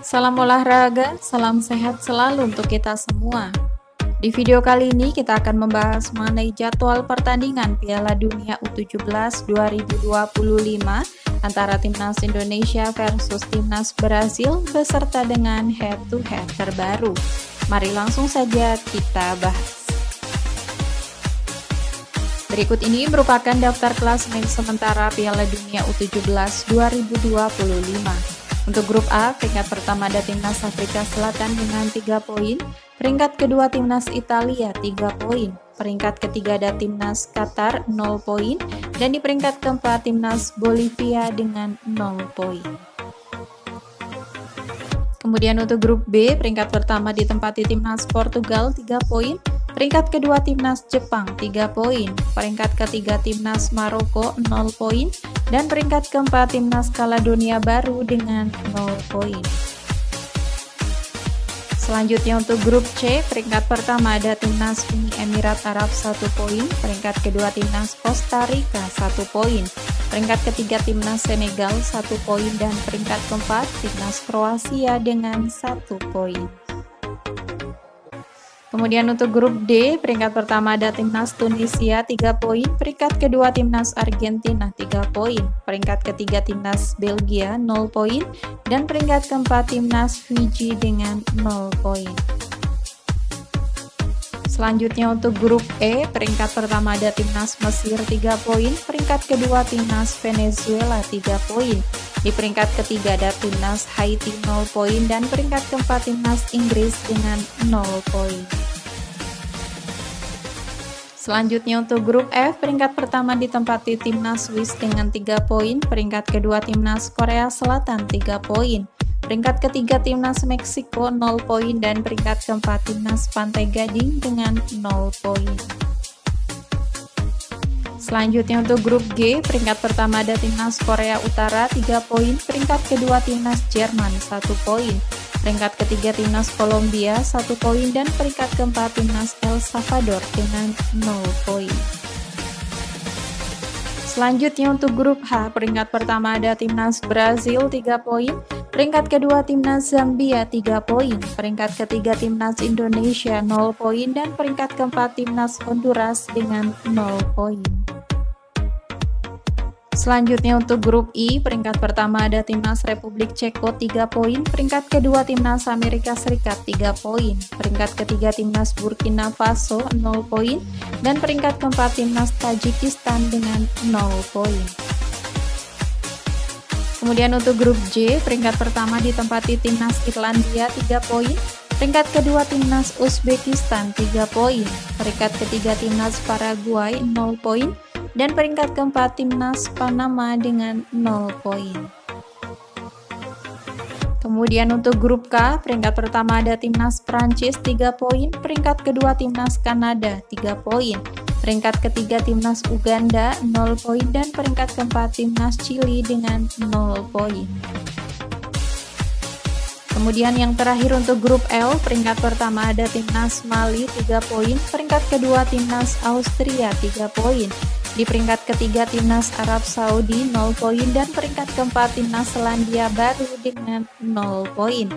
Salam olahraga, salam sehat selalu untuk kita semua. Di video kali ini kita akan membahas mengenai jadwal pertandingan Piala Dunia U17 2025 antara Timnas Indonesia versus Timnas Brasil beserta dengan head-to-head terbaru. Mari langsung saja kita bahas. Berikut ini merupakan daftar klasemen sementara Piala Dunia U17 2025. Untuk grup A, peringkat pertama ada Timnas Afrika Selatan dengan 3 poin, peringkat kedua Timnas Italia 3 poin, peringkat ketiga ada Timnas Qatar 0 poin, dan di peringkat keempat Timnas Bolivia dengan 0 poin. Kemudian untuk grup B, peringkat pertama ditempati Timnas Portugal 3 poin, peringkat kedua Timnas Jepang 3 poin, peringkat ketiga Timnas Maroko 0 poin, dan peringkat keempat Timnas Kaledonia Baru dengan 0 poin. Selanjutnya untuk grup C, peringkat pertama ada Timnas Uni Emirat Arab 1 poin, peringkat kedua Timnas Costa Rica 1 poin, peringkat ketiga Timnas Senegal 1 poin, dan peringkat keempat Timnas Kroasia dengan 1 poin. Kemudian untuk grup D, peringkat pertama ada Timnas Tunisia 3 poin, peringkat kedua Timnas Argentina 3 poin, peringkat ketiga Timnas Belgia 0 poin, dan peringkat keempat Timnas Fiji dengan 0 poin. Selanjutnya untuk grup E, peringkat pertama ada Timnas Mesir 3 poin, peringkat kedua Timnas Venezuela 3 poin, di peringkat ketiga ada Timnas Haiti 0 poin, dan peringkat keempat Timnas Inggris dengan 0 poin. Selanjutnya untuk grup F, peringkat pertama ditempati Timnas Swiss dengan 3 poin, peringkat kedua Timnas Korea Selatan 3 poin, peringkat ketiga Timnas Meksiko 0 poin, dan peringkat keempat Timnas Pantai Gading dengan 0 poin. Selanjutnya untuk grup G, peringkat pertama ada Timnas Korea Utara 3 poin, peringkat kedua Timnas Jerman 1 poin, peringkat ketiga Timnas Kolombia 1 poin, dan peringkat keempat Timnas El Salvador dengan 0 poin. Selanjutnya untuk grup H, peringkat pertama ada Timnas Brasil 3 poin, peringkat kedua Timnas Zambia 3 poin, peringkat ketiga Timnas Indonesia 0 poin, dan peringkat keempat Timnas Honduras dengan 0 poin. Selanjutnya untuk grup I, peringkat pertama ada Timnas Republik Ceko 3 poin, peringkat kedua Timnas Amerika Serikat 3 poin, peringkat ketiga Timnas Burkina Faso 0 poin, dan peringkat keempat Timnas Tajikistan dengan 0 poin. Kemudian untuk grup J, peringkat pertama ditempati Timnas Irlandia 3 poin, peringkat kedua Timnas Uzbekistan 3 poin, peringkat ketiga Timnas Paraguay 0 poin, dan peringkat keempat Timnas Panama dengan 0 poin. Kemudian untuk grup K, peringkat pertama ada Timnas Prancis 3 poin, peringkat kedua Timnas Kanada 3 poin, peringkat ketiga Timnas Uganda 0 poin, dan peringkat keempat Timnas Chili dengan 0 poin. Kemudian yang terakhir untuk grup L, peringkat pertama ada Timnas Mali 3 poin, peringkat kedua Timnas Austria 3 poin, di peringkat ketiga Timnas Arab Saudi 0 poin, dan peringkat keempat Timnas Selandia Baru dengan 0 poin.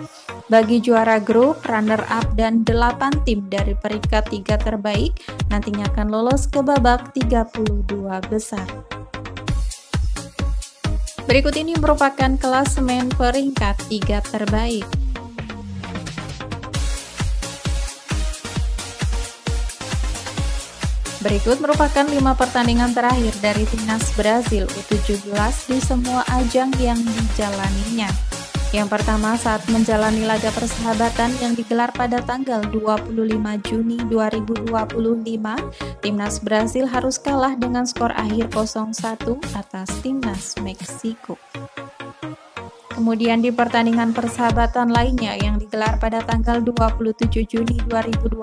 Bagi juara grup, runner-up, dan 8 tim dari peringkat 3 terbaik nantinya akan lolos ke babak 32 besar. Berikut ini merupakan klasemen peringkat 3 terbaik. Berikut merupakan 5 pertandingan terakhir dari Timnas Brasil U17 di semua ajang yang dijalaninya. Yang pertama, saat menjalani laga persahabatan yang digelar pada tanggal 25 Juni 2025, Timnas Brasil harus kalah dengan skor akhir 0-1 atas Timnas Meksiko. Kemudian di pertandingan persahabatan lainnya yang digelar pada tanggal 27 Juni 2025,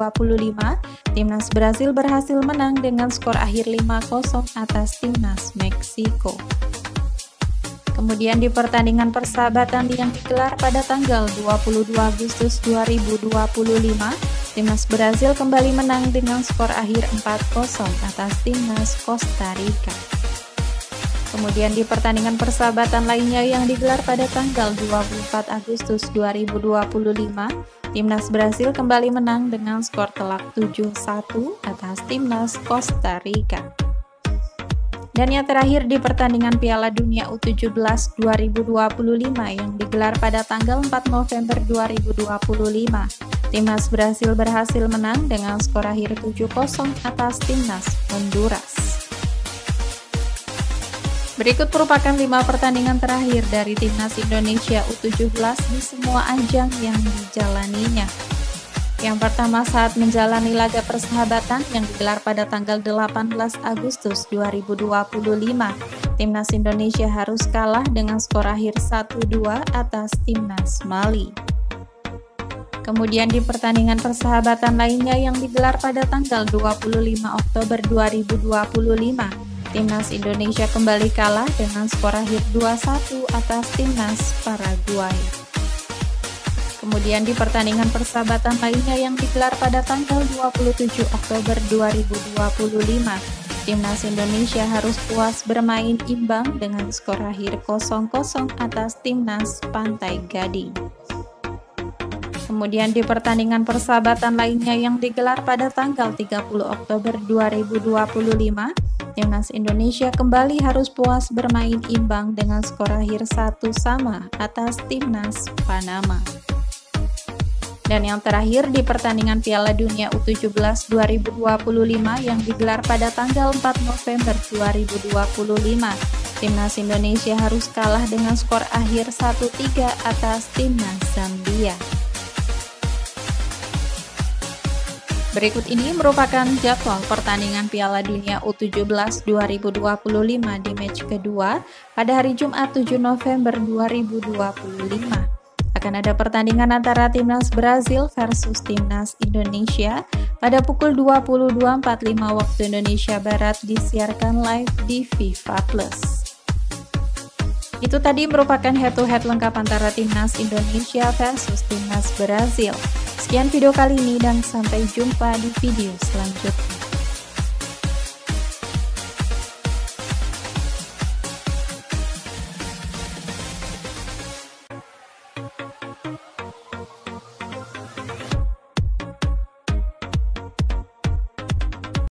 Timnas Brasil berhasil menang dengan skor akhir 5-0 atas Timnas Meksiko. Kemudian di pertandingan persahabatan yang digelar pada tanggal 22 Agustus 2025, Timnas Brasil kembali menang dengan skor akhir 4-0 atas Timnas Costa Rica. Kemudian di pertandingan persahabatan lainnya yang digelar pada tanggal 24 Agustus 2025, Timnas Brasil kembali menang dengan skor telak 7-1 atas Timnas Costa Rica. Dan yang terakhir di pertandingan Piala Dunia U17 2025 yang digelar pada tanggal 4 November 2025, Timnas Brasil berhasil menang dengan skor akhir 7-0 atas Timnas Honduras. Berikut merupakan 5 pertandingan terakhir dari Timnas Indonesia U17 di semua ajang yang dijalaninya. Yang pertama saat menjalani laga persahabatan yang digelar pada tanggal 18 Agustus 2025, Timnas Indonesia harus kalah dengan skor akhir 1-2 atas Timnas Mali. Kemudian di pertandingan persahabatan lainnya yang digelar pada tanggal 25 Oktober 2025, Timnas Indonesia kembali kalah dengan skor akhir 2-1 atas Timnas Paraguay. Kemudian di pertandingan persahabatan lainnya yang digelar pada tanggal 27 Oktober 2025, Timnas Indonesia harus puas bermain imbang dengan skor akhir 0-0 atas Timnas Pantai Gading. Kemudian di pertandingan persahabatan lainnya yang digelar pada tanggal 30 Oktober 2025, Timnas Indonesia kembali harus puas bermain imbang dengan skor akhir 1-1 atas Timnas Panama. Dan yang terakhir di pertandingan Piala Dunia U17 2025 yang digelar pada tanggal 4 November 2025, Timnas Indonesia harus kalah dengan skor akhir 1-3 atas Timnas Zambia. Berikut ini merupakan jadwal pertandingan Piala Dunia U17 2025 di match kedua pada hari Jumat 7 November 2025. Akan ada pertandingan antara Timnas Brasil versus Timnas Indonesia pada pukul 22.45 waktu Indonesia Barat disiarkan live di FIFA Plus. Itu tadi merupakan head-to-head lengkap antara Timnas Indonesia versus Timnas Brasil. Sekian video kali ini dan sampai jumpa di video selanjutnya.